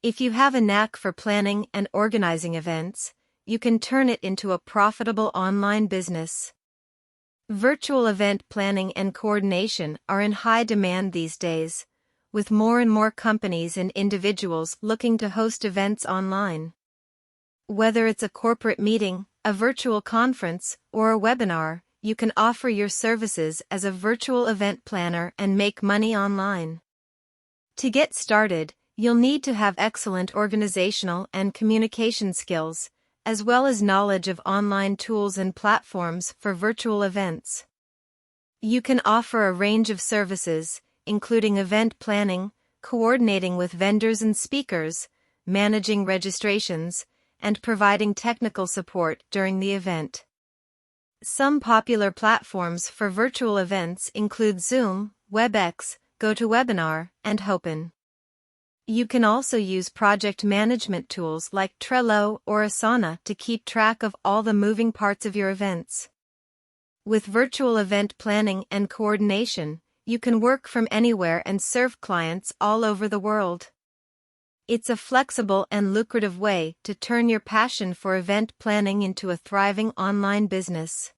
If you have a knack for planning and organizing events, you can turn it into a profitable online business. Virtual event planning and coordination are in high demand these days, with more and more companies and individuals looking to host events online. Whether it's a corporate meeting, a virtual conference, or a webinar, you can offer your services as a virtual event planner and make money online. To get started, you'll need to have excellent organizational and communication skills, as well as knowledge of online tools and platforms for virtual events. You can offer a range of services, including event planning, coordinating with vendors and speakers, managing registrations, and providing technical support during the event. Some popular platforms for virtual events include Zoom, WebEx, GoToWebinar, and Hopin. You can also use project management tools like Trello or Asana to keep track of all the moving parts of your events. With virtual event planning and coordination, you can work from anywhere and serve clients all over the world. It's a flexible and lucrative way to turn your passion for event planning into a thriving online business.